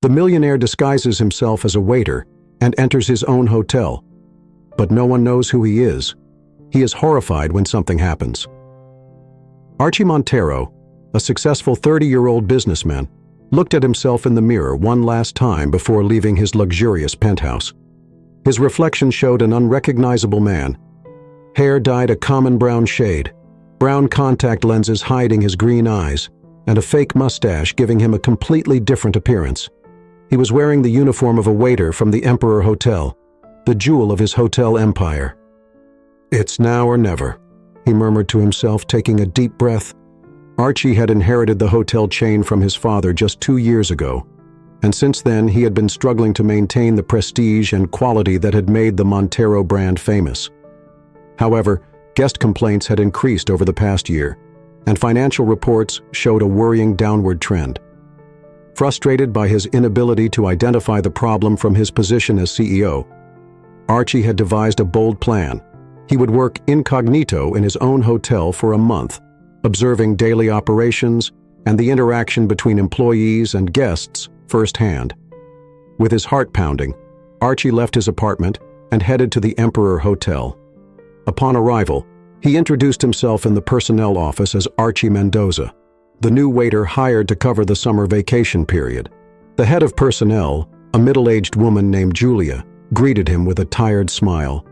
The millionaire disguises himself as a waiter and enters his own hotel. But no one knows who he is. He is horrified when something happens. Archie Montero, a successful 30-year-old businessman, looked at himself in the mirror one last time before leaving his luxurious penthouse. His reflection showed an unrecognizable man. Hair dyed a common brown shade, brown contact lenses hiding his green eyes, and a fake mustache giving him a completely different appearance. He was wearing the uniform of a waiter from the Emperor Hotel, the jewel of his hotel empire. "It's now or never," he murmured to himself, taking a deep breath. Archie had inherited the hotel chain from his father just 2 years ago, and since then he had been struggling to maintain the prestige and quality that had made the Montero brand famous. However, guest complaints had increased over the past year, and financial reports showed a worrying downward trend. Frustrated by his inability to identify the problem from his position as CEO, Archie had devised a bold plan. He would work incognito in his own hotel for a month, observing daily operations and the interaction between employees and guests firsthand. With his heart pounding, Archie left his apartment and headed to the Emperor Hotel. Upon arrival, he introduced himself in the personnel office as Archie Mendoza, the new waiter hired to cover the summer vacation period. The head of personnel, a middle-aged woman named Julia, greeted him with a tired smile.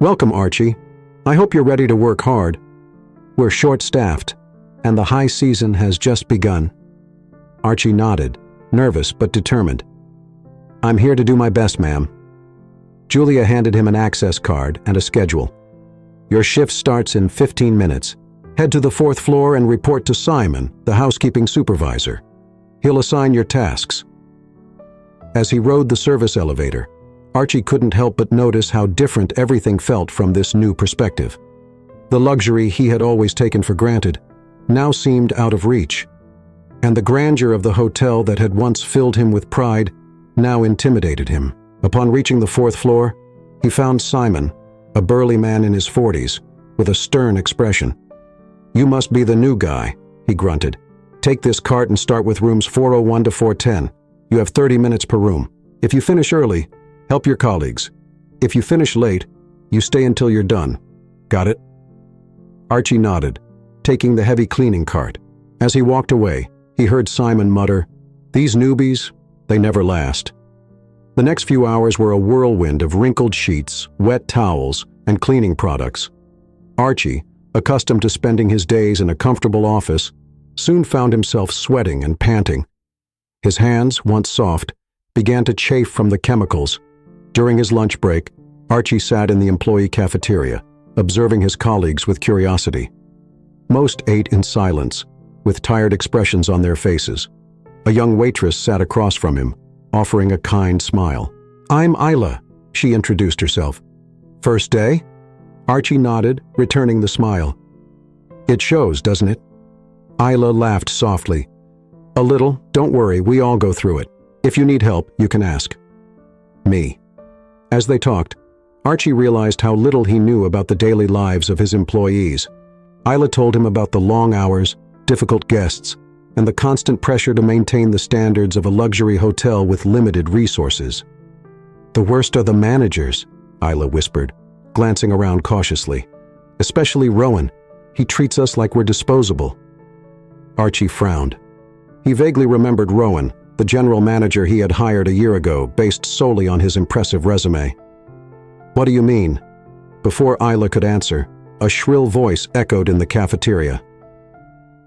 "Welcome, Archie. I hope you're ready to work hard. We're short-staffed, and the high season has just begun." Archie nodded, nervous but determined. "I'm here to do my best, ma'am." Julia handed him an access card and a schedule. "Your shift starts in 15 minutes. Head to the 4th floor and report to Simon, the housekeeping supervisor. He'll assign your tasks." As he rode the service elevator, Archie couldn't help but notice how different everything felt from this new perspective. The luxury he had always taken for granted now seemed out of reach, and the grandeur of the hotel that had once filled him with pride now intimidated him. Upon reaching the 4th floor, he found Simon, a burly man in his 40s, with a stern expression. "You must be the new guy," he grunted. "Take this cart and start with rooms 401 to 410. You have 30 minutes per room. If you finish early, help your colleagues. If you finish late, you stay until you're done. Got it?" Archie nodded, taking the heavy cleaning cart. As he walked away, he heard Simon mutter, "These newbies, they never last." The next few hours were a whirlwind of wrinkled sheets, wet towels, and cleaning products. Archie, accustomed to spending his days in a comfortable office, soon found himself sweating and panting. His hands, once soft, began to chafe from the chemicals. During his lunch break, Archie sat in the employee cafeteria, observing his colleagues with curiosity. Most ate in silence, with tired expressions on their faces. A young waitress sat across from him, offering a kind smile. "I'm Isla," she introduced herself. "First day?" Archie nodded, returning the smile. "It shows, doesn't it?" Isla laughed softly. "A little, don't worry, we all go through it. If you need help, you can ask me." As they talked, Archie realized how little he knew about the daily lives of his employees. Isla told him about the long hours, difficult guests, and the constant pressure to maintain the standards of a luxury hotel with limited resources. "The worst are the managers," Isla whispered, glancing around cautiously. "Especially Rowan. He treats us like we're disposable." Archie frowned. He vaguely remembered Rowan, the general manager he had hired a year ago, based solely on his impressive resume. "What do you mean?" Before Isla could answer, a shrill voice echoed in the cafeteria.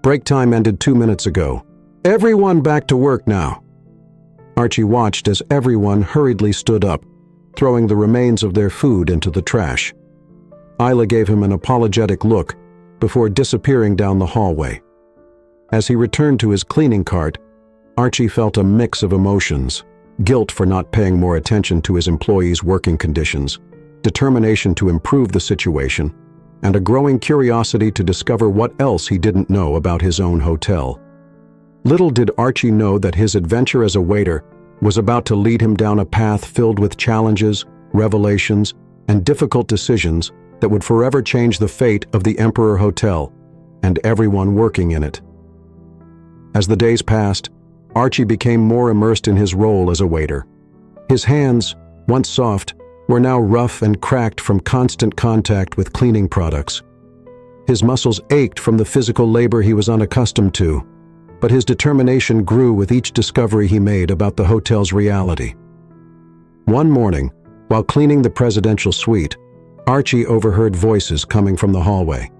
"Break time ended 2 minutes ago. Everyone back to work now." Archie watched as everyone hurriedly stood up, throwing the remains of their food into the trash. Isla gave him an apologetic look before disappearing down the hallway. As he returned to his cleaning cart, Archie felt a mix of emotions: guilt for not paying more attention to his employees' working conditions, determination to improve the situation, and a growing curiosity to discover what else he didn't know about his own hotel. Little did Archie know that his adventure as a waiter was about to lead him down a path filled with challenges, revelations, and difficult decisions that would forever change the fate of the Emperor Hotel and everyone working in it. As the days passed, Archie became more immersed in his role as a waiter. His hands, once soft, were now rough and cracked from constant contact with cleaning products. His muscles ached from the physical labor he was unaccustomed to, but his determination grew with each discovery he made about the hotel's reality. One morning, while cleaning the presidential suite, Archie overheard voices coming from the hallway.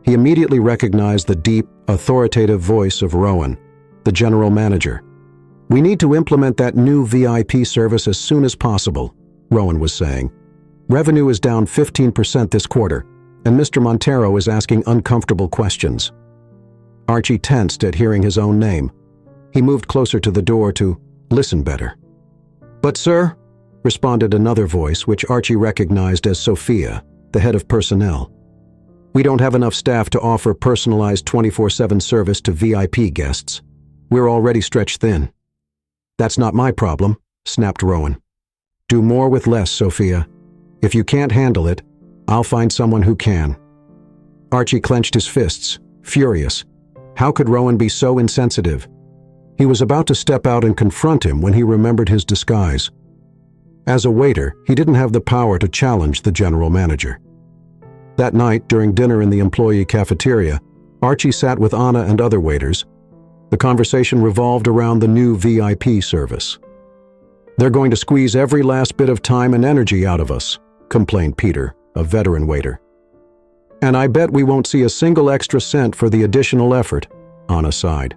He immediately recognized the deep, authoritative voice of Rowan, the general manager. "We need to implement that new VIP service as soon as possible," Rowan was saying. "Revenue is down 15% this quarter, and Mr. Montero is asking uncomfortable questions." Archie tensed at hearing his own name. He moved closer to the door to listen better. "But sir," responded another voice which Archie recognized as Sophia, the head of personnel. "We don't have enough staff to offer personalized 24/7 service to VIP guests. We're already stretched thin." "That's not my problem," snapped Rowan. "Do more with less, Sophia. If you can't handle it, I'll find someone who can." Archie clenched his fists, furious. How could Rowan be so insensitive? He was about to step out and confront him when he remembered his disguise. As a waiter, he didn't have the power to challenge the general manager. That night, during dinner in the employee cafeteria, Archie sat with Anna and other waiters. The conversation revolved around the new VIP service. "They're going to squeeze every last bit of time and energy out of us," complained Peter, a veteran waiter. "And I bet we won't see a single extra cent for the additional effort," Anna sighed.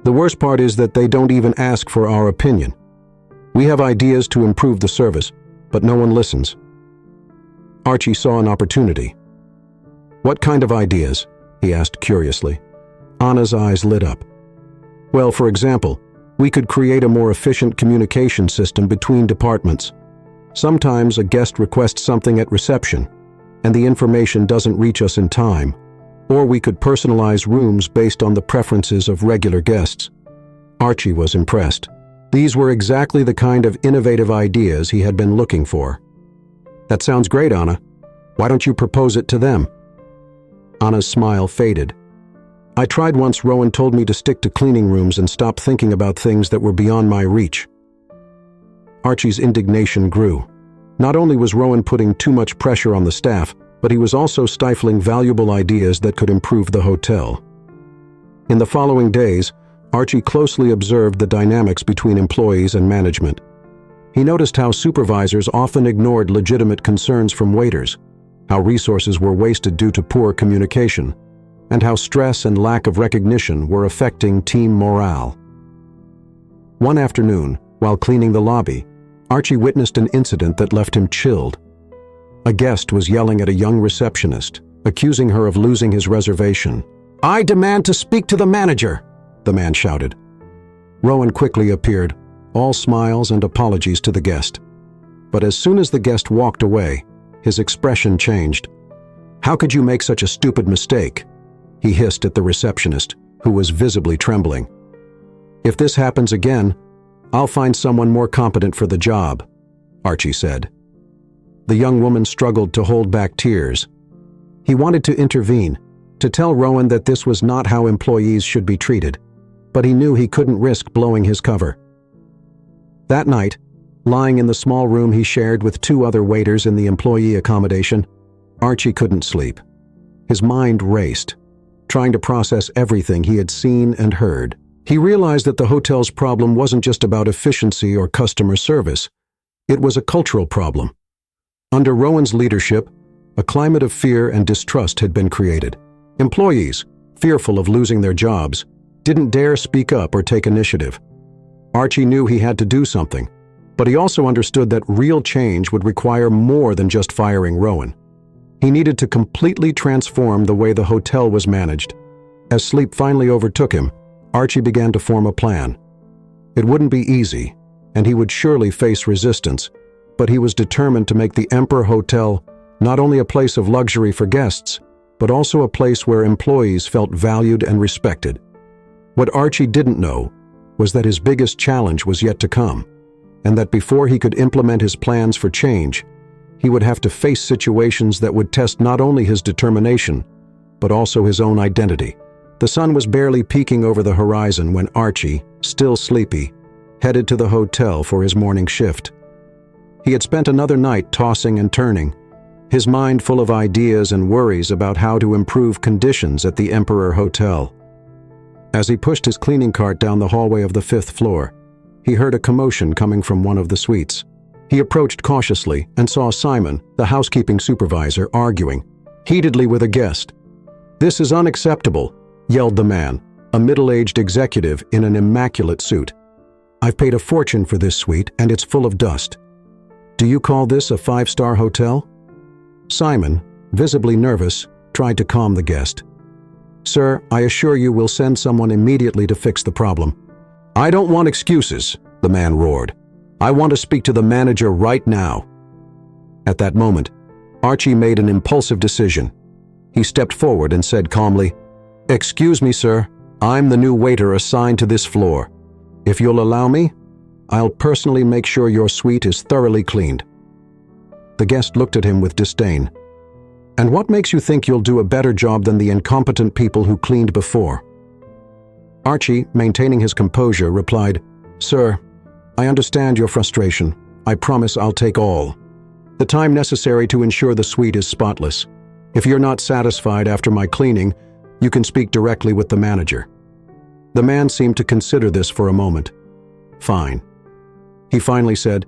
"The worst part is that they don't even ask for our opinion. We have ideas to improve the service, but no one listens." Archie saw an opportunity. "What kind of ideas?" he asked curiously. Anna's eyes lit up. "Well, for example, we could create a more efficient communication system between departments. Sometimes a guest requests something at reception, and the information doesn't reach us in time. Or we could personalize rooms based on the preferences of regular guests." Archie was impressed. These were exactly the kind of innovative ideas he had been looking for. "That sounds great, Anna. Why don't you propose it to them?" Anna's smile faded. "I tried once. Rowan told me to stick to cleaning rooms and stop thinking about things that were beyond my reach." Archie's indignation grew. Not only was Rowan putting too much pressure on the staff, but he was also stifling valuable ideas that could improve the hotel. In the following days, Archie closely observed the dynamics between employees and management. He noticed how supervisors often ignored legitimate concerns from waiters, how resources were wasted due to poor communication, and how stress and lack of recognition were affecting team morale. One afternoon, while cleaning the lobby, Archie witnessed an incident that left him chilled. A guest was yelling at a young receptionist, accusing her of losing his reservation. "I demand to speak to the manager," the man shouted. Rowan quickly appeared, all smiles and apologies to the guest. But as soon as the guest walked away, his expression changed. "How could you make such a stupid mistake?" he hissed at the receptionist, who was visibly trembling. "If this happens again, I'll find someone more competent for the job," Archie said. The young woman struggled to hold back tears. He wanted to intervene, to tell Rowan that this was not how employees should be treated, but he knew he couldn't risk blowing his cover. That night, lying in the small room he shared with two other waiters in the employee accommodation, Archie couldn't sleep. His mind raced, trying to process everything he had seen and heard. He realized that the hotel's problem wasn't just about efficiency or customer service. It was a cultural problem. Under Rowan's leadership, a climate of fear and distrust had been created. Employees, fearful of losing their jobs, didn't dare speak up or take initiative. Archie knew he had to do something, but he also understood that real change would require more than just firing Rowan. He needed to completely transform the way the hotel was managed. As sleep finally overtook him, Archie began to form a plan. It wouldn't be easy, and he would surely face resistance, but he was determined to make the Emperor Hotel not only a place of luxury for guests, but also a place where employees felt valued and respected. What Archie didn't know was that his biggest challenge was yet to come, and that before he could implement his plans for change, he would have to face situations that would test not only his determination, but also his own identity. The sun was barely peeking over the horizon when Archie, still sleepy, headed to the hotel for his morning shift. He had spent another night tossing and turning, his mind full of ideas and worries about how to improve conditions at the Emperor Hotel. As he pushed his cleaning cart down the hallway of the 5th floor, he heard a commotion coming from one of the suites. He approached cautiously and saw Simon, the housekeeping supervisor, arguing heatedly with a guest. "This is unacceptable," yelled the man, a middle-aged executive in an immaculate suit. "I've paid a fortune for this suite and it's full of dust. Do you call this a 5-star hotel?" Simon, visibly nervous, tried to calm the guest. "Sir, I assure you we'll send someone immediately to fix the problem." "I don't want excuses," the man roared. "I want to speak to the manager right now." At that moment, Archie made an impulsive decision. He stepped forward and said calmly, "Excuse me, sir. I'm the new waiter assigned to this floor. If you'll allow me, I'll personally make sure your suite is thoroughly cleaned." The guest looked at him with disdain. "And what makes you think you'll do a better job than the incompetent people who cleaned before?" Archie, maintaining his composure, replied, "Sir, I understand your frustration. I promise I'll take all the time necessary to ensure the suite is spotless. If you're not satisfied after my cleaning, you can speak directly with the manager." The man seemed to consider this for a moment. "Fine." He finally said,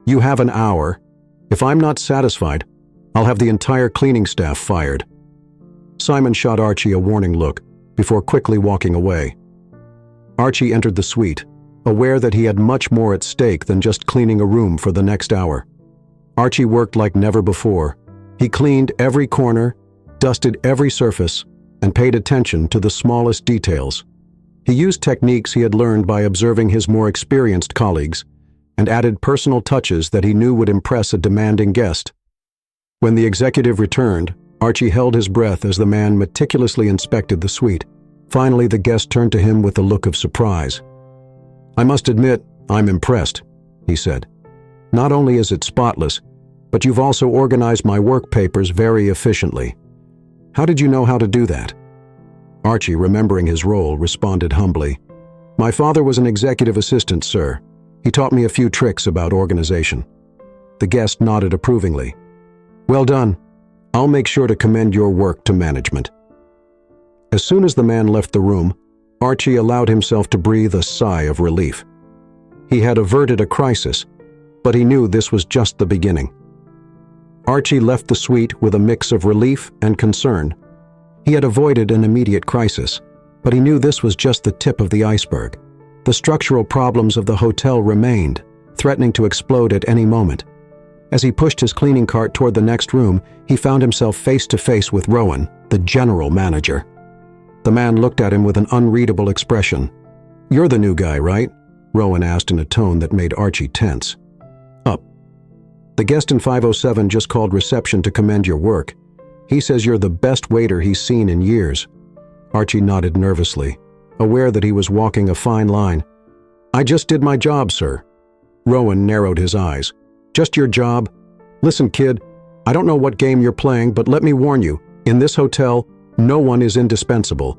"You have an hour. If I'm not satisfied, I'll have the entire cleaning staff fired." Simon shot Archie a warning look before quickly walking away. Archie entered the suite, aware that he had much more at stake than just cleaning a room for the next hour. Archie worked like never before. He cleaned every corner, dusted every surface, and paid attention to the smallest details. He used techniques he had learned by observing his more experienced colleagues, and added personal touches that he knew would impress a demanding guest. When the executive returned, Archie held his breath as the man meticulously inspected the suite. Finally, the guest turned to him with a look of surprise. "I must admit, I'm impressed," he said. "Not only is it spotless, but you've also organized my work papers very efficiently. How did you know how to do that?" Archie, remembering his role, responded humbly, "My father was an executive assistant, sir. He taught me a few tricks about organization." The guest nodded approvingly. "Well done. I'll make sure to commend your work to management." As soon as the man left the room, Archie allowed himself to breathe a sigh of relief. He had averted a crisis, but he knew this was just the beginning. Archie left the suite with a mix of relief and concern. He had avoided an immediate crisis, but he knew this was just the tip of the iceberg. The structural problems of the hotel remained, threatening to explode at any moment. As he pushed his cleaning cart toward the next room, he found himself face to face with Rowan, the general manager. The man looked at him with an unreadable expression. "You're the new guy, right?" Rowan asked in a tone that made Archie tense. "Up. The guest in 507 just called reception to commend your work. He says you're the best waiter he's seen in years." Archie nodded nervously, aware that he was walking a fine line. "I just did my job, sir." Rowan narrowed his eyes. "Just your job? Listen, kid, I don't know what game you're playing, but let me warn you, in this hotel, no one is indispensable.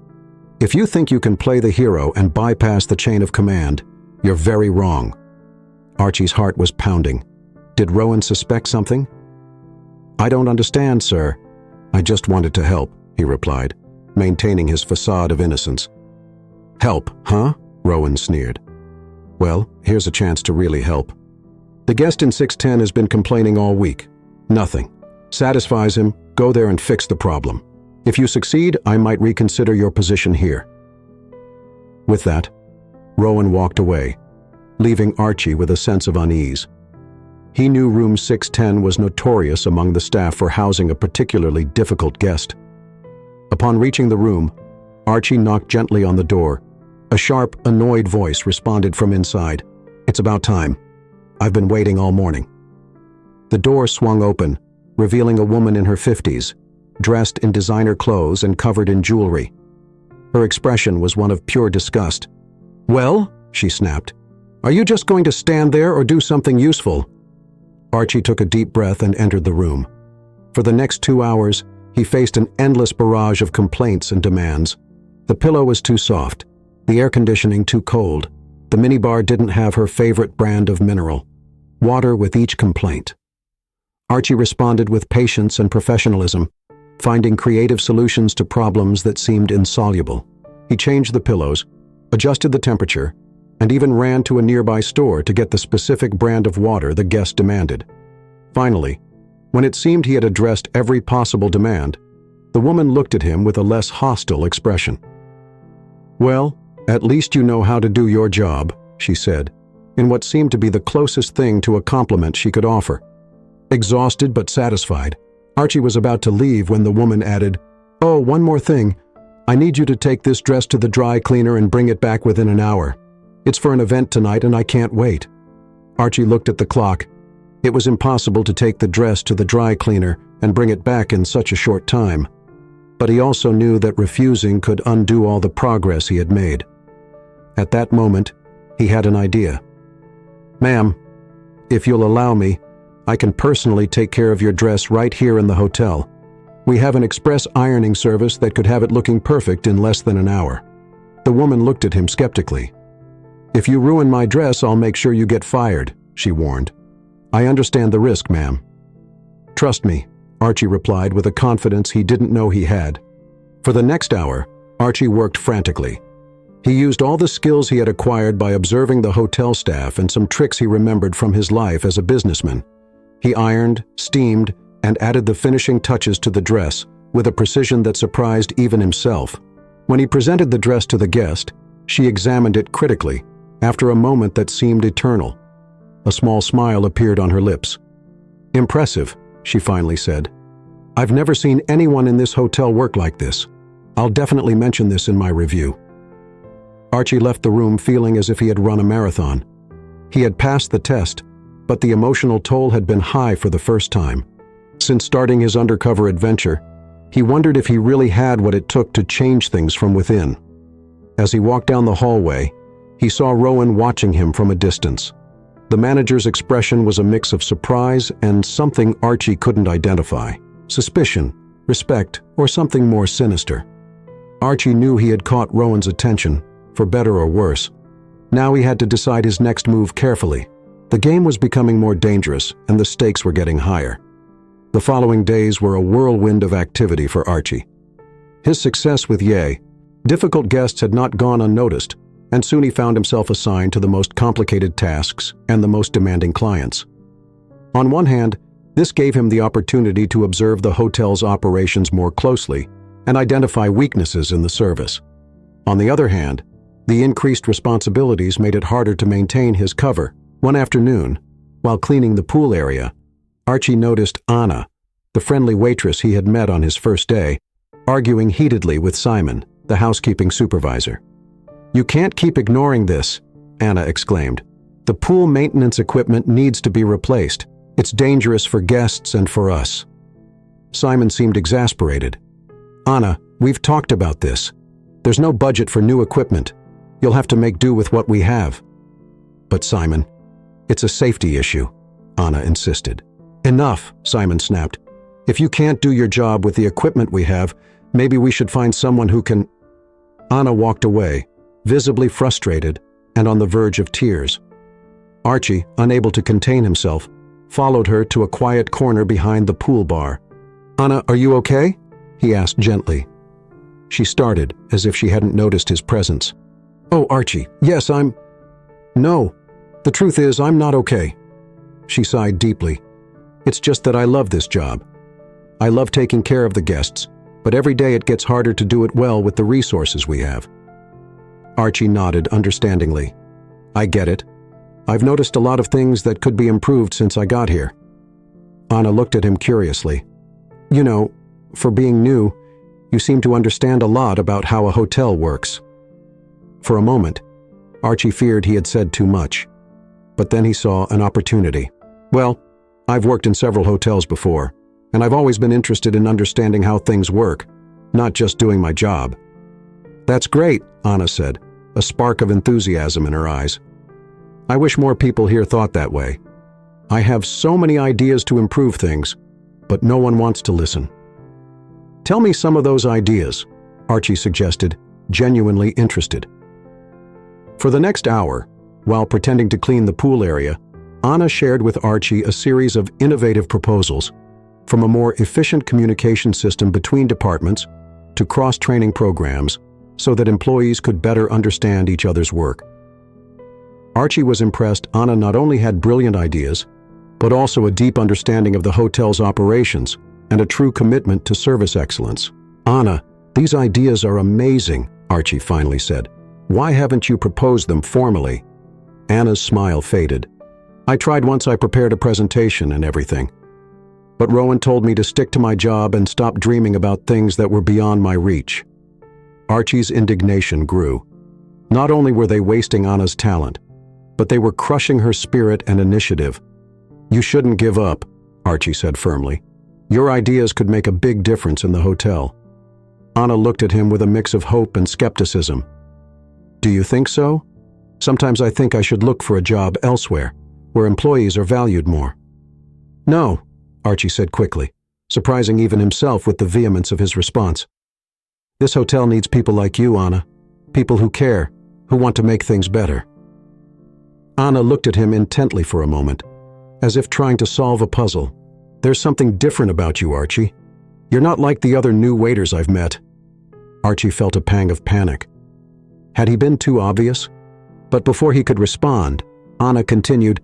If you think you can play the hero and bypass the chain of command, you're very wrong." Archie's heart was pounding. Did Rowan suspect something? "I don't understand, sir. I just wanted to help," he replied, maintaining his facade of innocence. "Help, huh?" Rowan sneered. "Well, here's a chance to really help. The guest in 610 has been complaining all week. Nothing. Satisfies him, go there and fix the problem. If you succeed, I might reconsider your position here." With that, Rowan walked away, leaving Archie with a sense of unease. He knew room 610 was notorious among the staff for housing a particularly difficult guest. Upon reaching the room, Archie knocked gently on the door. A sharp, annoyed voice responded from inside. "It's about time. I've been waiting all morning." The door swung open, revealing a woman in her 50s, dressed in designer clothes and covered in jewelry. Her expression was one of pure disgust. "Well," she snapped, "are you just going to stand there or do something useful?" Archie took a deep breath and entered the room. For the next 2 hours, he faced an endless barrage of complaints and demands. The pillow was too soft, the air conditioning too cold. The minibar didn't have her favorite brand of mineral, water with each complaint. Archie responded with patience and professionalism, finding creative solutions to problems that seemed insoluble. He changed the pillows, adjusted the temperature, and even ran to a nearby store to get the specific brand of water the guest demanded. Finally, when it seemed he had addressed every possible demand, the woman looked at him with a less hostile expression. "Well, at least you know how to do your job," she said, in what seemed to be the closest thing to a compliment she could offer. Exhausted but satisfied, Archie was about to leave when the woman added, "Oh, one more thing. I need you to take this dress to the dry cleaner and bring it back within an hour. It's for an event tonight and I can't wait." Archie looked at the clock. It was impossible to take the dress to the dry cleaner and bring it back in such a short time. But he also knew that refusing could undo all the progress he had made. At that moment, he had an idea. "Ma'am, if you'll allow me, I can personally take care of your dress right here in the hotel. We have an express ironing service that could have it looking perfect in less than an hour." The woman looked at him skeptically. "If you ruin my dress, I'll make sure you get fired," she warned. "I understand the risk, ma'am." "Trust me," Archie replied with a confidence he didn't know he had. For the next hour, Archie worked frantically. He used all the skills he had acquired by observing the hotel staff and some tricks he remembered from his life as a businessman. He ironed, steamed, and added the finishing touches to the dress with a precision that surprised even himself. When he presented the dress to the guest, she examined it critically, after a moment that seemed eternal. A small smile appeared on her lips. "Impressive," she finally said. "I've never seen anyone in this hotel work like this. I'll definitely mention this in my review." Archie left the room feeling as if he had run a marathon. He had passed the test, but the emotional toll had been high for the first time. Since starting his undercover adventure, he wondered if he really had what it took to change things from within. As he walked down the hallway, he saw Rowan watching him from a distance. The manager's expression was a mix of surprise and something Archie couldn't identify. Suspicion, respect, or something more sinister. Archie knew he had caught Rowan's attention, for better or worse. Now he had to decide his next move carefully. The game was becoming more dangerous, and the stakes were getting higher. The following days were a whirlwind of activity for Archie. His success with Ye, difficult guests had not gone unnoticed, and soon he found himself assigned to the most complicated tasks and the most demanding clients. On one hand, this gave him the opportunity to observe the hotel's operations more closely and identify weaknesses in the service. On the other hand, the increased responsibilities made it harder to maintain his cover. One afternoon, while cleaning the pool area, Archie noticed Anna, the friendly waitress he had met on his first day, arguing heatedly with Simon, the housekeeping supervisor. "You can't keep ignoring this," Anna exclaimed. "The pool maintenance equipment needs to be replaced. It's dangerous for guests and for us." Simon seemed exasperated. "Anna, we've talked about this. There's no budget for new equipment. You'll have to make do with what we have." "But Simon, it's a safety issue," Anna insisted. "Enough," Simon snapped. "If you can't do your job with the equipment we have, maybe we should find someone who can—" Anna walked away, visibly frustrated and on the verge of tears. Archie, unable to contain himself, followed her to a quiet corner behind the pool bar. "Anna, are you okay?" he asked gently. She started, as if she hadn't noticed his presence. "Oh, Archie, yes, No, the truth is, I'm not okay." She sighed deeply. "It's just that I love this job. I love taking care of the guests, but every day it gets harder to do it well with the resources we have." Archie nodded understandingly. "I get it. I've noticed a lot of things that could be improved since I got here." Anna looked at him curiously. "You know, for being new, you seem to understand a lot about how a hotel works." For a moment, Archie feared he had said too much. But then he saw an opportunity. "Well, I've worked in several hotels before, and I've always been interested in understanding how things work, not just doing my job." "That's great," Anna said, a spark of enthusiasm in her eyes. "I wish more people here thought that way. I have so many ideas to improve things, but no one wants to listen." "Tell me some of those ideas," Archie suggested, genuinely interested. For the next hour, while pretending to clean the pool area, Anna shared with Archie a series of innovative proposals, from a more efficient communication system between departments to cross-training programs so that employees could better understand each other's work. Archie was impressed Anna not only had brilliant ideas, but also a deep understanding of the hotel's operations and a true commitment to service excellence. "Anna, these ideas are amazing," Archie finally said. "Why haven't you proposed them formally?" Anna's smile faded. "I tried once. I prepared a presentation and everything. But Rowan told me to stick to my job and stop dreaming about things that were beyond my reach." Archie's indignation grew. Not only were they wasting Anna's talent, but they were crushing her spirit and initiative. "You shouldn't give up," Archie said firmly. "Your ideas could make a big difference in the hotel." Anna looked at him with a mix of hope and skepticism. "Do you think so? Sometimes I think I should look for a job elsewhere, where employees are valued more." "No," Archie said quickly, surprising even himself with the vehemence of his response. "This hotel needs people like you, Anna. People who care, who want to make things better." Anna looked at him intently for a moment, as if trying to solve a puzzle. "There's something different about you, Archie. You're not like the other new waiters I've met." Archie felt a pang of panic. Had he been too obvious? But before he could respond, Anna continued,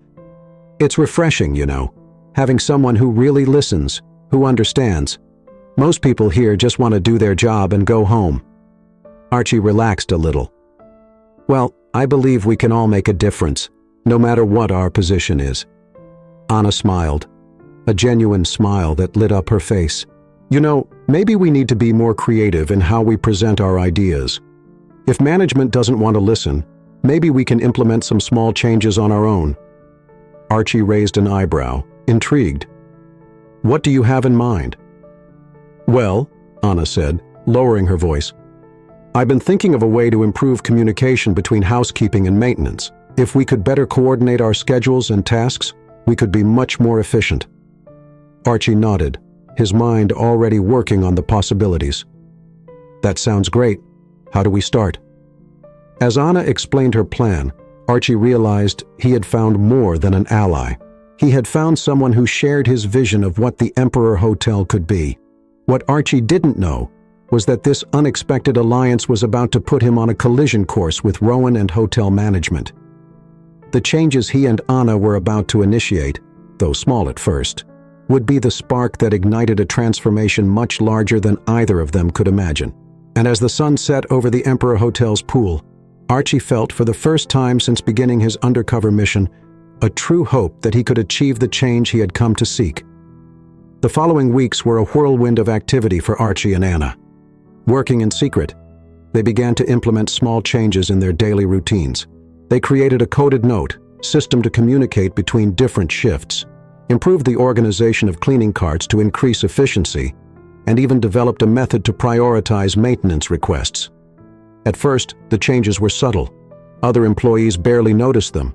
"It's refreshing, you know, having someone who really listens, who understands. Most people here just want to do their job and go home." Archie relaxed a little. "Well, I believe we can all make a difference, no matter what our position is." Anna smiled, a genuine smile that lit up her face. "You know, maybe we need to be more creative in how we present our ideas. If management doesn't want to listen, maybe we can implement some small changes on our own." Archie raised an eyebrow, intrigued. "What do you have in mind?" "Well," Anna said, lowering her voice, "I've been thinking of a way to improve communication between housekeeping and maintenance. If we could better coordinate our schedules and tasks, we could be much more efficient." Archie nodded, his mind already working on the possibilities. "That sounds great. How do we start?" As Anna explained her plan, Archie realized he had found more than an ally. He had found someone who shared his vision of what the Emperor Hotel could be. What Archie didn't know was that this unexpected alliance was about to put him on a collision course with Rowan and hotel management. The changes he and Anna were about to initiate, though small at first, would be the spark that ignited a transformation much larger than either of them could imagine. And as the sun set over the Emperor Hotel's pool, Archie felt for the first time since beginning his undercover mission a true hope that he could achieve the change he had come to seek. The following weeks were a whirlwind of activity for Archie and Anna. Working in secret, they began to implement small changes in their daily routines. They created a coded note system to communicate between different shifts, improved the organization of cleaning carts to increase efficiency, and even developed a method to prioritize maintenance requests. At first, the changes were subtle. Other employees barely noticed them.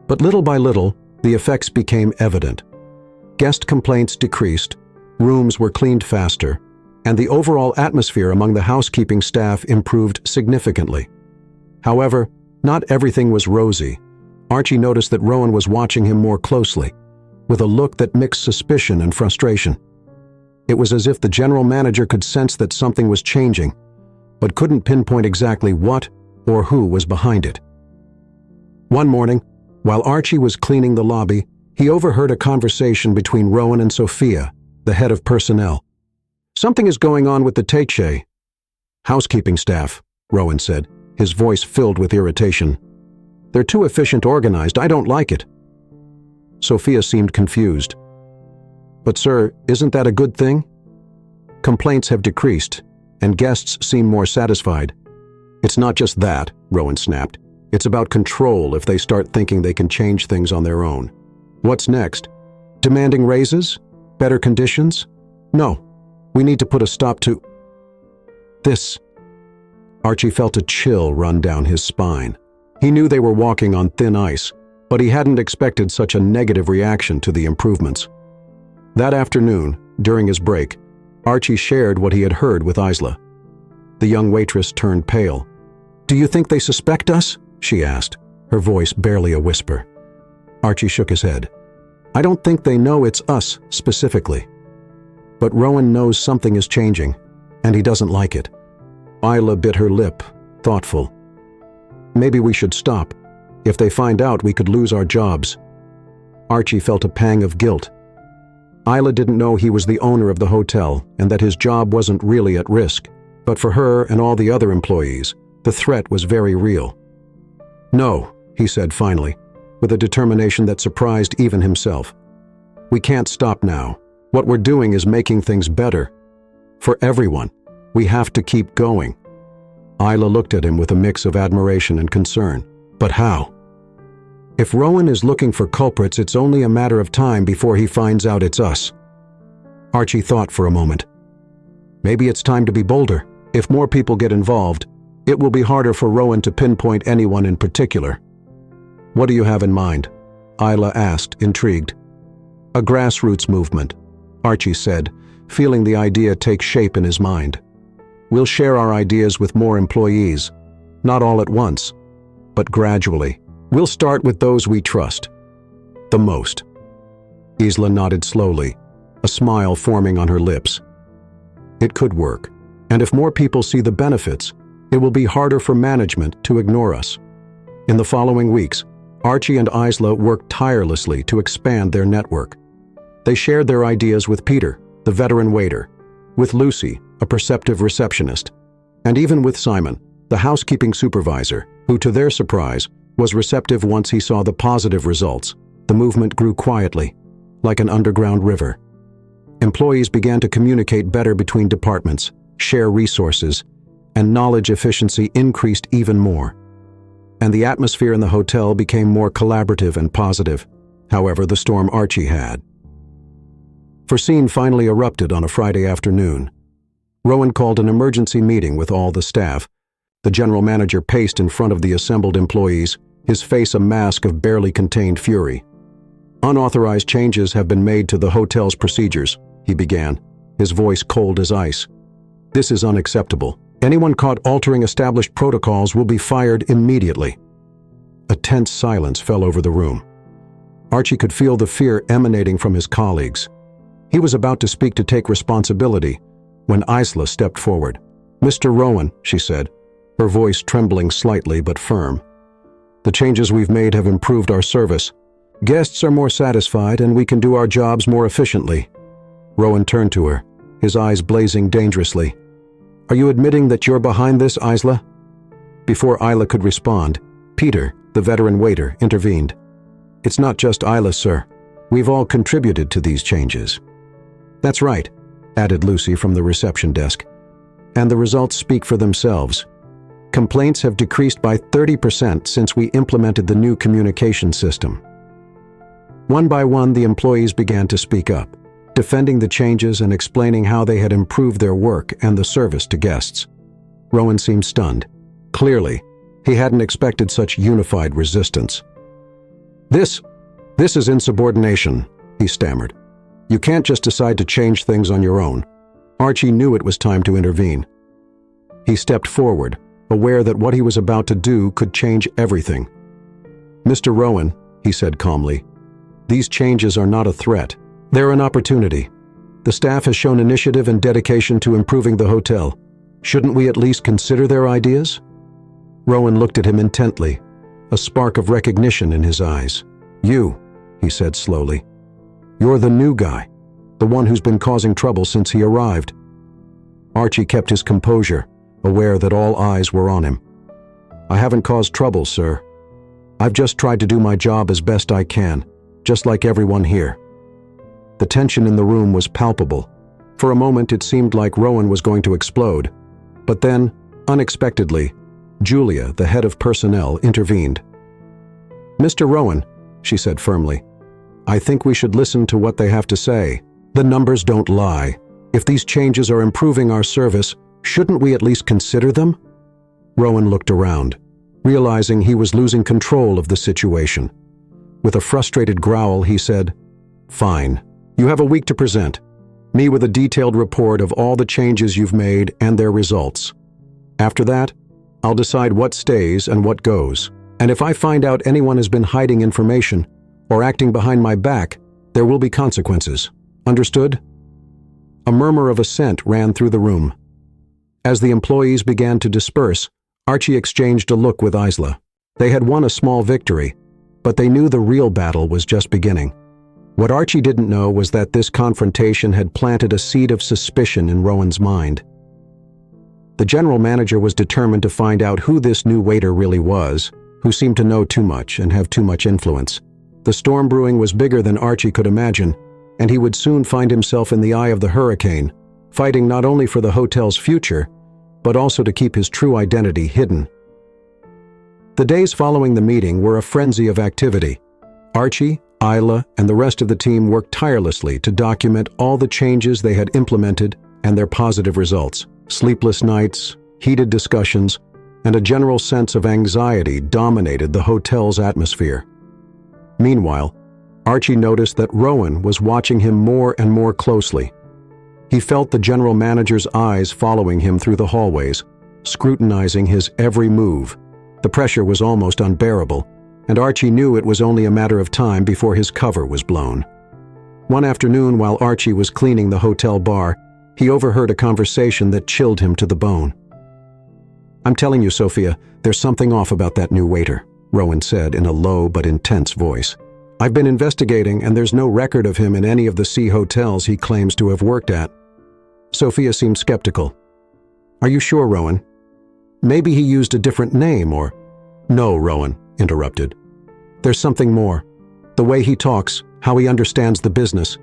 But little by little, the effects became evident. Guest complaints decreased, rooms were cleaned faster, and the overall atmosphere among the housekeeping staff improved significantly. However, not everything was rosy. Archie noticed that Rowan was watching him more closely, with a look that mixed suspicion and frustration. It was as if the general manager could sense that something was changing, but couldn't pinpoint exactly what or who was behind it. One morning, while Archie was cleaning the lobby, he overheard a conversation between Rowan and Sophia, the head of personnel. "Something is going on with the Teiche." "Housekeeping staff," Rowan said, his voice filled with irritation. "They're too efficient organized. I don't like it." Sophia seemed confused. "But sir, isn't that a good thing? Complaints have decreased, and guests seem more satisfied." "It's not just that," Rowan snapped. "It's about control if they start thinking they can change things on their own." "What's next? Demanding raises? Better conditions? No, we need to put a stop to this." Archie felt a chill run down his spine. He knew they were walking on thin ice, but he hadn't expected such a negative reaction to the improvements. That afternoon, during his break, Archie shared what he had heard with Isla. The young waitress turned pale. "Do you think they suspect us?" she asked, her voice barely a whisper. Archie shook his head. "I don't think they know it's us specifically. But Rowan knows something is changing, and he doesn't like it." Isla bit her lip, thoughtful. "Maybe we should stop. If they find out, we could lose our jobs." Archie felt a pang of guilt. Isla didn't know he was the owner of the hotel and that his job wasn't really at risk. But for her and all the other employees, the threat was very real. "No," he said finally, with a determination that surprised even himself. "We can't stop now. What we're doing is making things better. For everyone. We have to keep going." Isla looked at him with a mix of admiration and concern. "But how?" "If Rowan is looking for culprits, it's only a matter of time before he finds out it's us." Archie thought for a moment. "Maybe it's time to be bolder. If more people get involved, it will be harder for Rowan to pinpoint anyone in particular." "What do you have in mind?" Isla asked, intrigued. "A grassroots movement," Archie said, feeling the idea take shape in his mind. "We'll share our ideas with more employees, not all at once, but gradually. We'll start with those we trust the most." Isla nodded slowly, a smile forming on her lips. It could work, and if more people see the benefits, it will be harder for management to ignore us. In the following weeks, Archie and Isla worked tirelessly to expand their network. They shared their ideas with Peter, the veteran waiter, with Lucy, a perceptive receptionist, and even with Simon, the housekeeping supervisor, who, to their surprise, was receptive once he saw the positive results. The movement grew quietly, like an underground river. Employees began to communicate better between departments, share resources, and knowledge efficiency increased even more. And the atmosphere in the hotel became more collaborative and positive, however the storm Archie had. Foreseen finally erupted on a Friday afternoon. Rowan called an emergency meeting with all the staff. The general manager paced in front of the assembled employees, his face a mask of barely contained fury. "Unauthorized changes have been made to the hotel's procedures," he began, his voice cold as ice. "This is unacceptable. Anyone caught altering established protocols will be fired immediately." A tense silence fell over the room. Archie could feel the fear emanating from his colleagues. He was about to speak to take responsibility when Isla stepped forward. "Mr. Rowan," she said, her voice trembling slightly but firm. "The changes we've made have improved our service. Guests are more satisfied and we can do our jobs more efficiently." Rowan turned to her, his eyes blazing dangerously. "Are you admitting that you're behind this, Isla?" Before Isla could respond, Peter, the veteran waiter, intervened. "It's not just Isla, sir. We've all contributed to these changes." "That's right," added Lucy from the reception desk. "And the results speak for themselves. Complaints have decreased by 30% since we implemented the new communication system." One by one, the employees began to speak up, defending the changes and explaining how they had improved their work and the service to guests. Rowan seemed stunned. Clearly, he hadn't expected such unified resistance. This is insubordination," he stammered. "You can't just decide to change things on your own." Archie knew it was time to intervene. He stepped forward, aware that what he was about to do could change everything. "Mr. Rowan," he said calmly, "these changes are not a threat. They're an opportunity. The staff has shown initiative and dedication to improving the hotel. Shouldn't we at least consider their ideas?" Rowan looked at him intently, a spark of recognition in his eyes. "You," he said slowly. "You're the new guy, the one who's been causing trouble since he arrived." Archie kept his composure, aware that all eyes were on him. "I haven't caused trouble, sir. I've just tried to do my job as best I can, just like everyone here." The tension in the room was palpable. For a moment it seemed like Rowan was going to explode. But then, unexpectedly, Julia, the head of personnel, intervened. "Mr. Rowan," she said firmly, "I think we should listen to what they have to say. The numbers don't lie. If these changes are improving our service, shouldn't we at least consider them?" Rowan looked around, realizing he was losing control of the situation. With a frustrated growl, he said, "Fine. You have a week to present. Me with a detailed report of all the changes you've made and their results." After that, I'll decide what stays and what goes. And if I find out anyone has been hiding information or acting behind my back, there will be consequences. Understood?" A murmur of assent ran through the room. As the employees began to disperse, Archie exchanged a look with Isla. They had won a small victory, but they knew the real battle was just beginning. What Archie didn't know was that this confrontation had planted a seed of suspicion in Rowan's mind. The general manager was determined to find out who this new waiter really was, who seemed to know too much and have too much influence. The storm brewing was bigger than Archie could imagine, and he would soon find himself in the eye of the hurricane, fighting not only for the hotel's future, but also to keep his true identity hidden. The days following the meeting were a frenzy of activity. Archie, Isla, and the rest of the team worked tirelessly to document all the changes they had implemented and their positive results. Sleepless nights, heated discussions, and a general sense of anxiety dominated the hotel's atmosphere. Meanwhile, Archie noticed that Rowan was watching him more and more closely. He felt the general manager's eyes following him through the hallways, scrutinizing his every move. The pressure was almost unbearable, and Archie knew it was only a matter of time before his cover was blown. One afternoon, while Archie was cleaning the hotel bar, he overheard a conversation that chilled him to the bone. "I'm telling you, Sophia, there's something off about that new waiter," Rowan said in a low but intense voice. "I've been investigating, and there's no record of him in any of the C hotels he claims to have worked at." Sophia seemed skeptical. "Are you sure, Rowan? Maybe he used a different name or—" "No," Rowan interrupted. "There's something more. The way he talks, how he understands the business.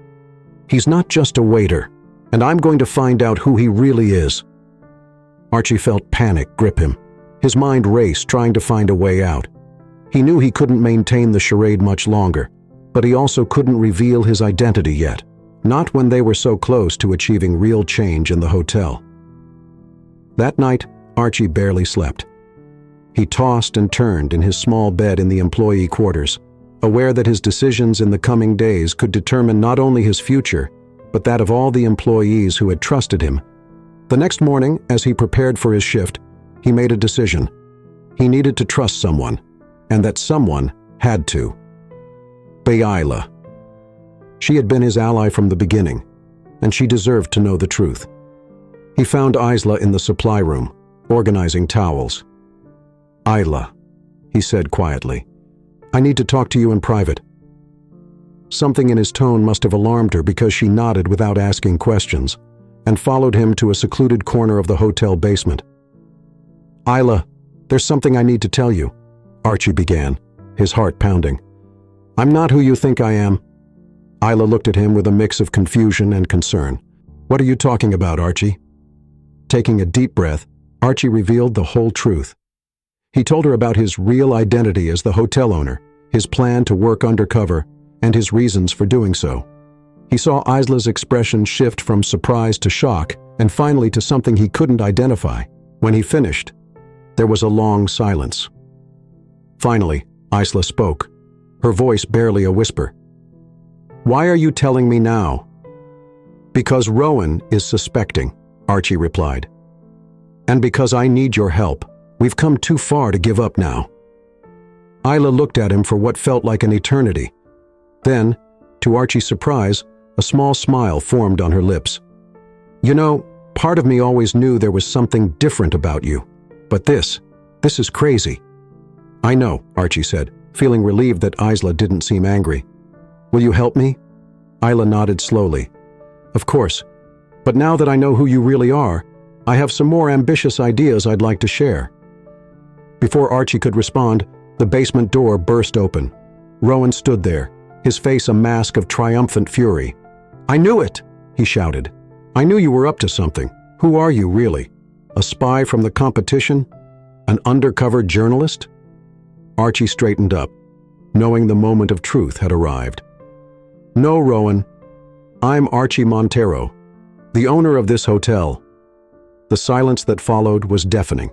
He's not just a waiter, and I'm going to find out who he really is." Archie felt panic grip him. His mind raced, trying to find a way out. He knew he couldn't maintain the charade much longer, but he also couldn't reveal his identity yet, not when they were so close to achieving real change in the hotel. That night, Archie barely slept. He tossed and turned in his small bed in the employee quarters, aware that his decisions in the coming days could determine not only his future, but that of all the employees who had trusted him. The next morning, as he prepared for his shift, he made a decision. He needed to trust someone, and that someone had to. Isla. She had been his ally from the beginning, and she deserved to know the truth. He found Isla in the supply room, organizing towels. "Isla," he said quietly, "I need to talk to you in private." Something in his tone must have alarmed her because she nodded without asking questions and followed him to a secluded corner of the hotel basement. "Isla, there's something I need to tell you," Archie began, his heart pounding. "I'm not who you think I am." Isla looked at him with a mix of confusion and concern. "What are you talking about, Archie?" Taking a deep breath, Archie revealed the whole truth. He told her about his real identity as the hotel owner, his plan to work undercover, and his reasons for doing so. He saw Isla's expression shift from surprise to shock, and finally to something he couldn't identify. When he finished, there was a long silence. Finally, Isla spoke, her voice barely a whisper. "Why are you telling me now?" "Because Rowan is suspecting," Archie replied. "And because I need your help. We've come too far to give up now." Isla looked at him for what felt like an eternity. Then, to Archie's surprise, a small smile formed on her lips. "You know, part of me always knew there was something different about you. But this is crazy." "I know," Archie said, feeling relieved that Isla didn't seem angry. "Will you help me?" Isla nodded slowly. "Of course. But now that I know who you really are, I have some more ambitious ideas I'd like to share." Before Archie could respond, the basement door burst open. Rowan stood there, his face a mask of triumphant fury. "I knew it!" he shouted. "I knew you were up to something. Who are you, really? A spy from the competition? An undercover journalist?" Archie straightened up, knowing the moment of truth had arrived. "No, Rowan. I'm Archie Montero, the owner of this hotel." The silence that followed was deafening.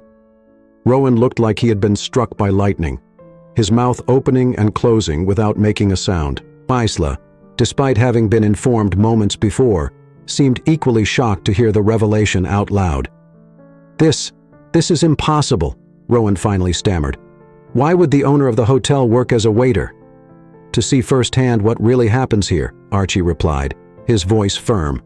Rowan looked like he had been struck by lightning, his mouth opening and closing without making a sound. Isla, despite having been informed moments before, seemed equally shocked to hear the revelation out loud. This "This is impossible," Rowan finally stammered. "Why would the owner of the hotel work as a waiter?" "To see firsthand what really happens here," Archie replied, his voice firm.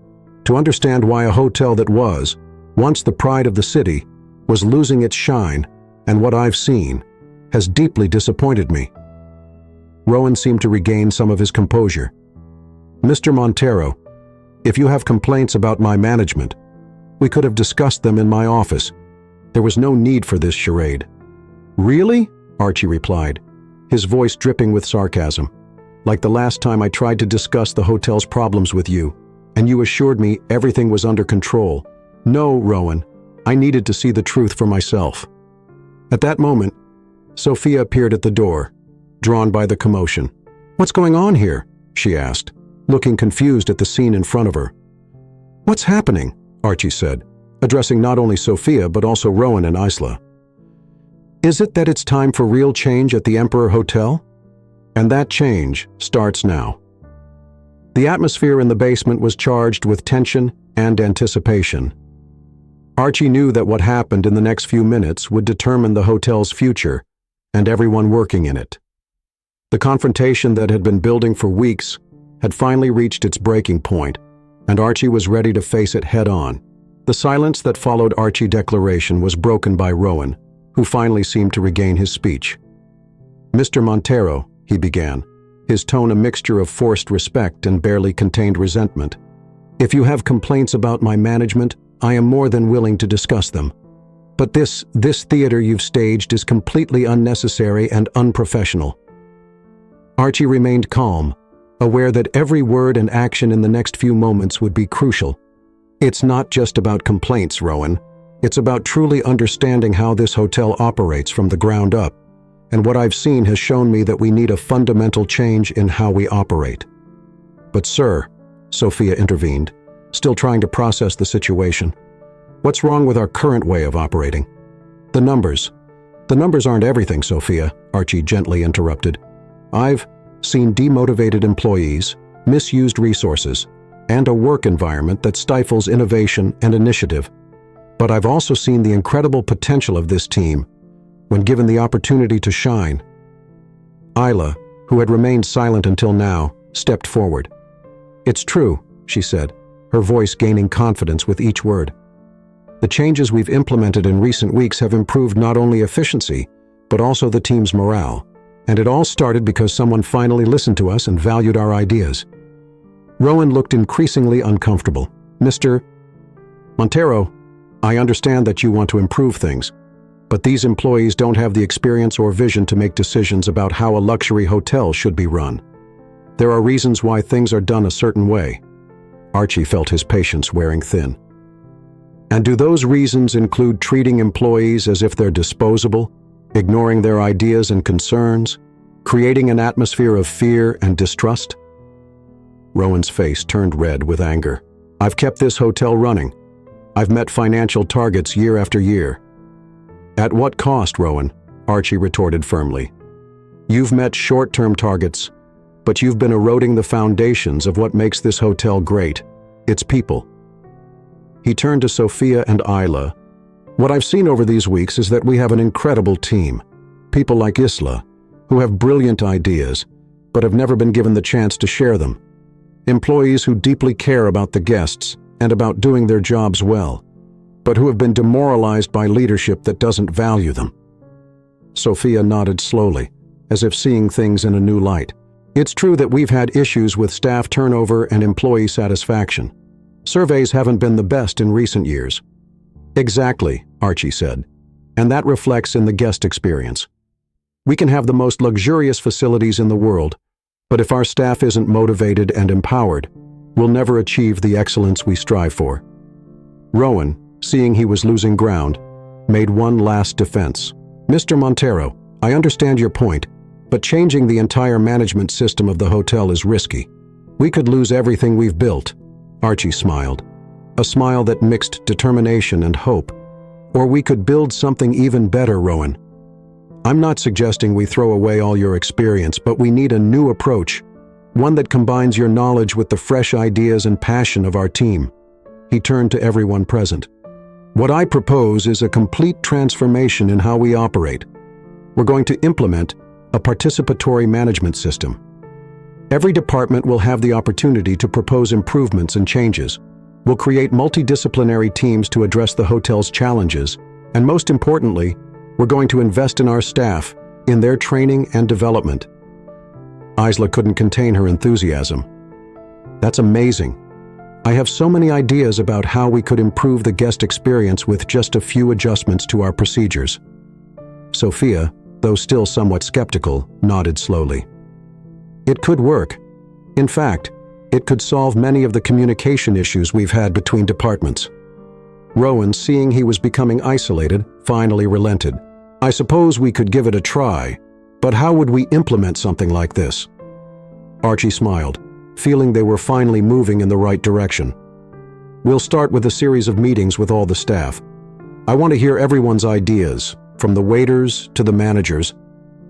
"To understand why a hotel that was, once the pride of the city, was losing its shine, and what I've seen has deeply disappointed me." Rowan seemed to regain some of his composure. "Mr. Montero, if you have complaints about my management, we could have discussed them in my office. There was no need for this charade." "Really?" Archie replied, his voice dripping with sarcasm. "Like the last time I tried to discuss the hotel's problems with you, and you assured me everything was under control. No, Rowan, I needed to see the truth for myself." At that moment, Sophia appeared at the door, drawn by the commotion. "What's going on here?" she asked, looking confused at the scene in front of her. "What's happening?" Archie said, addressing not only Sophia but also Rowan and Isla. "Is it that it's time for real change at the Emperor Hotel? And that change starts now." The atmosphere in the basement was charged with tension and anticipation. Archie knew that what happened in the next few minutes would determine the hotel's future and everyone working in it. The confrontation that had been building for weeks had finally reached its breaking point, and Archie was ready to face it head-on. The silence that followed Archie's declaration was broken by Rowan, who finally seemed to regain his speech. "Mr. Montero," he began, his tone a mixture of forced respect and barely contained resentment, "if you have complaints about my management, I am more than willing to discuss them. But this theater you've staged is completely unnecessary and unprofessional." Archie remained calm, aware that every word and action in the next few moments would be crucial. "It's not just about complaints, Rowan. It's about truly understanding how this hotel operates from the ground up, and what I've seen has shown me that we need a fundamental change in how we operate." "But sir," Sophia intervened, still trying to process the situation, "what's wrong with our current way of operating?" The numbers aren't everything, Sophia," Archie gently interrupted. "I've seen demotivated employees, misused resources, and a work environment that stifles innovation and initiative. But I've also seen the incredible potential of this team when given the opportunity to shine." Isla, who had remained silent until now, stepped forward. "It's true," she said, her voice gaining confidence with each word. "The changes we've implemented in recent weeks have improved not only efficiency, but also the team's morale. And it all started because someone finally listened to us and valued our ideas." Rowan looked increasingly uncomfortable. "Mr. Montero, I understand that you want to improve things, but these employees don't have the experience or vision to make decisions about how a luxury hotel should be run. There are reasons why things are done a certain way." Archie felt his patience wearing thin. "And do those reasons include treating employees as if they're disposable, ignoring their ideas and concerns, creating an atmosphere of fear and distrust?" Rowan's face turned red with anger. "I've kept this hotel running. I've met financial targets year after year." "At what cost, Rowan?" Archie retorted firmly. "You've met short-term targets, but you've been eroding the foundations of what makes this hotel great, its people." He turned to Sophia and Isla. "What I've seen over these weeks is that we have an incredible team. People like Isla, who have brilliant ideas, but have never been given the chance to share them. Employees who deeply care about the guests and about doing their jobs well, but who have been demoralized by leadership that doesn't value them." Sophia nodded slowly, as if seeing things in a new light. "It's true that we've had issues with staff turnover and employee satisfaction. Surveys haven't been the best in recent years." "Exactly," Archie said, "and that reflects in the guest experience. We can have the most luxurious facilities in the world, but if our staff isn't motivated and empowered, we'll never achieve the excellence we strive for." Rowan, seeing he was losing ground, made one last defense. "Mr. Montero, I understand your point, but changing the entire management system of the hotel is risky. We could lose everything we've built." Archie smiled, a smile that mixed determination and hope. "Or we could build something even better, Rowan. I'm not suggesting we throw away all your experience, but we need a new approach, one that combines your knowledge with the fresh ideas and passion of our team." He turned to everyone present. What I propose is a complete transformation in how we operate. We're going to implement a participatory management system. Every department will have the opportunity to propose improvements and changes. We'll create multidisciplinary teams to address the hotel's challenges, and most importantly, we're going to invest in our staff, in their training and development. Isla couldn't contain her enthusiasm. That's amazing. I have so many ideas about how we could improve the guest experience with just a few adjustments to our procedures. Sophia, though still somewhat skeptical, nodded slowly. It could work. In fact, it could solve many of the communication issues we've had between departments. Rowan, seeing he was becoming isolated, finally relented. I suppose we could give it a try, but how would we implement something like this? Archie smiled, feeling they were finally moving in the right direction. We'll start with a series of meetings with all the staff. I want to hear everyone's ideas, from the waiters to the managers.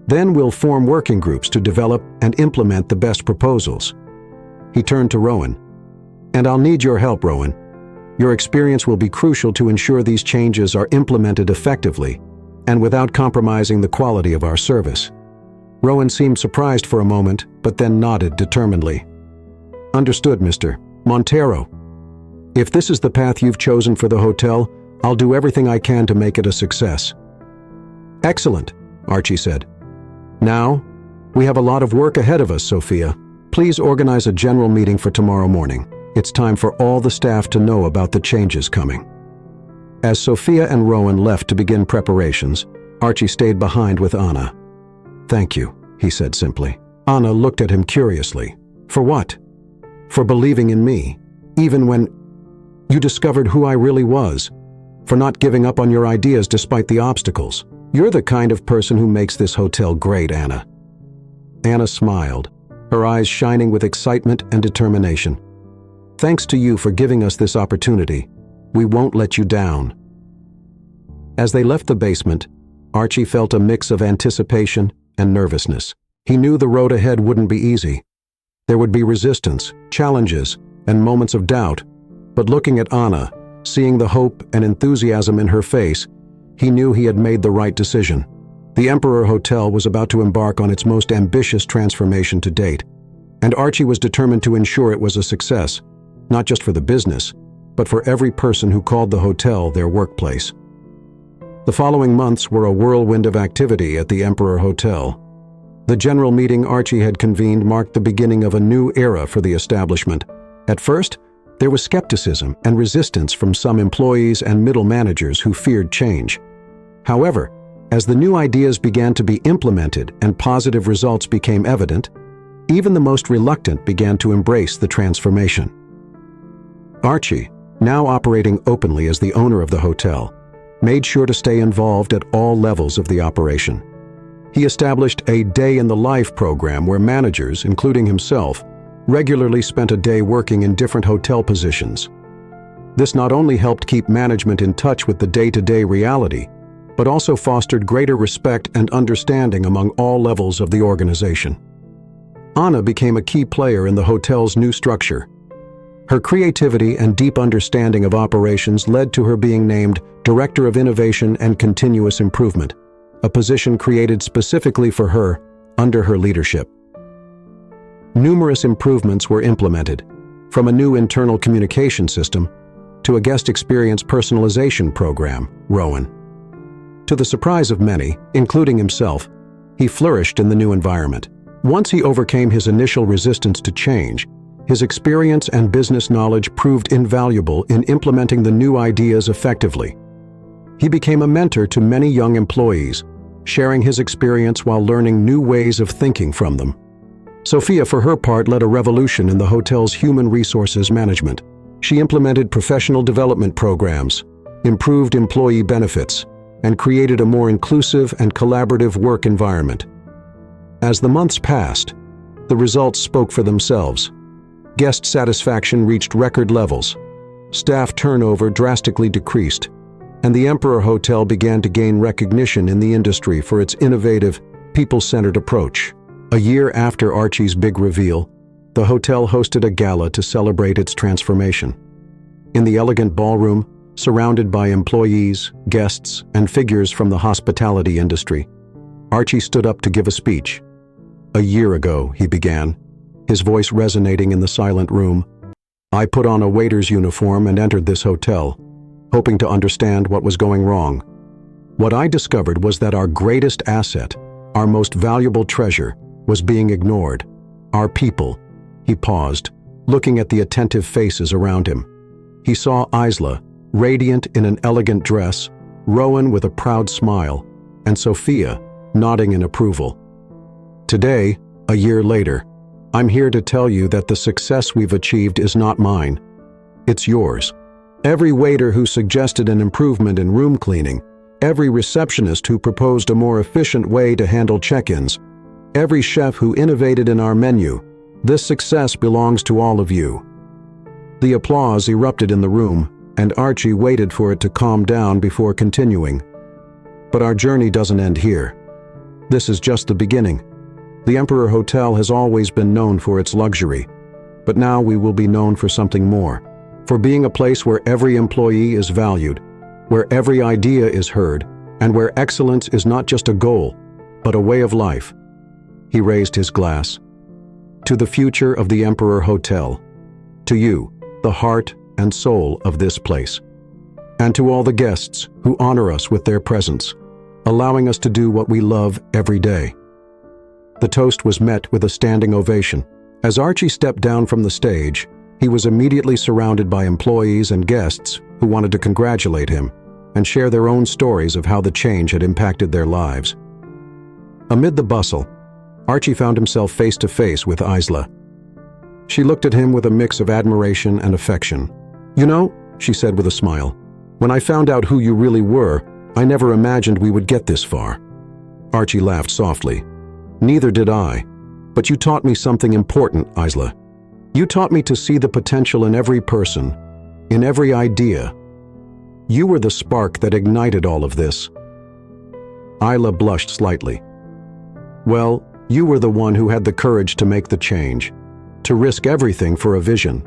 Then we'll form working groups to develop and implement the best proposals. He turned to Rowan. And I'll need your help, Rowan. Your experience will be crucial to ensure these changes are implemented effectively and without compromising the quality of our service. Rowan seemed surprised for a moment, but then nodded determinedly. Understood, Mr. Montero. If this is the path you've chosen for the hotel, I'll do everything I can to make it a success. Excellent, Archie said. Now, we have a lot of work ahead of us, Sophia. Please organize a general meeting for tomorrow morning. It's time for all the staff to know about the changes coming. As Sophia and Rowan left to begin preparations, Archie stayed behind with Anna. Thank you, he said simply. Anna looked at him curiously. For what? For believing in me, even when you discovered who I really was. For not giving up on your ideas despite the obstacles. You're the kind of person who makes this hotel great, Anna. Anna smiled, her eyes shining with excitement and determination. Thanks to you for giving us this opportunity. We won't let you down. As they left the basement, Archie felt a mix of anticipation and nervousness. He knew the road ahead wouldn't be easy. There would be resistance, challenges, and moments of doubt. But looking at Anna, seeing the hope and enthusiasm in her face, he knew he had made the right decision. The Emperor Hotel was about to embark on its most ambitious transformation to date, and Archie was determined to ensure it was a success, not just for the business, but for every person who called the hotel their workplace. The following months were a whirlwind of activity at the Emperor Hotel. The general meeting Archie had convened marked the beginning of a new era for the establishment. At first, there was skepticism and resistance from some employees and middle managers who feared change. However, as the new ideas began to be implemented and positive results became evident, even the most reluctant began to embrace the transformation. Archie, now operating openly as the owner of the hotel, made sure to stay involved at all levels of the operation. He established a Day in the Life program where managers, including himself, regularly spent a day working in different hotel positions. This not only helped keep management in touch with the day-to-day reality, but also fostered greater respect and understanding among all levels of the organization. Anna became a key player in the hotel's new structure. Her creativity and deep understanding of operations led to her being named Director of Innovation and Continuous Improvement, a position created specifically for her under her leadership. Numerous improvements were implemented, from a new internal communication system to a guest experience personalization program, Rowan. To the surprise of many, including himself, he flourished in the new environment. Once he overcame his initial resistance to change, his experience and business knowledge proved invaluable in implementing the new ideas effectively. He became a mentor to many young employees, sharing his experience while learning new ways of thinking from them. Sophia, for her part, led a revolution in the hotel's human resources management. She implemented professional development programs, improved employee benefits, and created a more inclusive and collaborative work environment. As the months passed, the results spoke for themselves. Guest satisfaction reached record levels, staff turnover drastically decreased, and the Emperor Hotel began to gain recognition in the industry for its innovative, people-centered approach. A year after Archie's big reveal, the hotel hosted a gala to celebrate its transformation. In the elegant ballroom, surrounded by employees, guests, and figures from the hospitality industry. Archie stood up to give a speech. "A year ago," he began, his voice resonating in the silent room, "I put on a waiter's uniform and entered this hotel, hoping to understand what was going wrong. What I discovered was that our greatest asset, our most valuable treasure, was being ignored. Our people." He paused, looking at the attentive faces around him. He saw Isla, radiant in an elegant dress, Rowan with a proud smile, and Sophia, nodding in approval. "Today, a year later, I'm here to tell you that the success we've achieved is not mine. It's yours. Every waiter who suggested an improvement in room cleaning, every receptionist who proposed a more efficient way to handle check-ins, every chef who innovated in our menu, this success belongs to all of you." The applause erupted in the room, and Archie waited for it to calm down before continuing. "But our journey doesn't end here. This is just the beginning. The Emperor Hotel has always been known for its luxury, but now we will be known for something more, for being a place where every employee is valued, where every idea is heard, and where excellence is not just a goal, but a way of life." He raised his glass. "To the future of the Emperor Hotel. To you, the heart and soul of this place. And to all the guests who honor us with their presence, allowing us to do what we love every day." The toast was met with a standing ovation. As Archie stepped down from the stage, he was immediately surrounded by employees and guests who wanted to congratulate him and share their own stories of how the change had impacted their lives. Amid the bustle, Archie found himself face to face with Isla. She looked at him with a mix of admiration and affection. "You know," she said with a smile, "when I found out who you really were, I never imagined we would get this far." Archie laughed softly. "Neither did I. But you taught me something important, Isla. You taught me to see the potential in every person, in every idea. You were the spark that ignited all of this." Isla blushed slightly. "Well, you were the one who had the courage to make the change, to risk everything for a vision."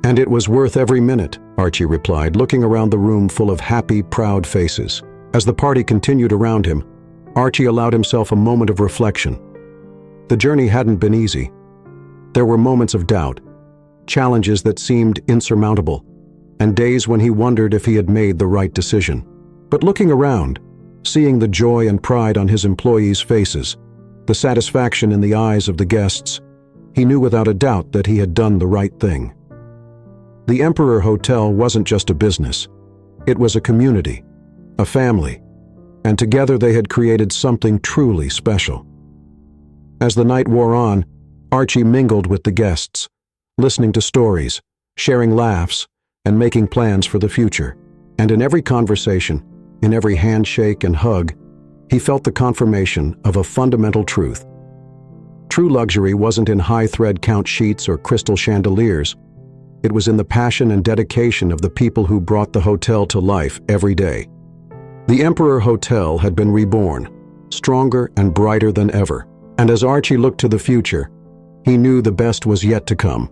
"And it was worth every minute," Archie replied, looking around the room full of happy, proud faces. As the party continued around him, Archie allowed himself a moment of reflection. The journey hadn't been easy. There were moments of doubt, challenges that seemed insurmountable, and days when he wondered if he had made the right decision. But looking around, seeing the joy and pride on his employees' faces, the satisfaction in the eyes of the guests, he knew without a doubt that he had done the right thing. The Emperor Hotel wasn't just a business. It was a community, a family, and together they had created something truly special. As the night wore on, Archie mingled with the guests, listening to stories, sharing laughs, and making plans for the future. And in every conversation, in every handshake and hug, he felt the confirmation of a fundamental truth. True luxury wasn't in high-thread count sheets or crystal chandeliers. It was in the passion and dedication of the people who brought the hotel to life every day. The Emperor Hotel had been reborn, stronger and brighter than ever. And as Archie looked to the future, he knew the best was yet to come.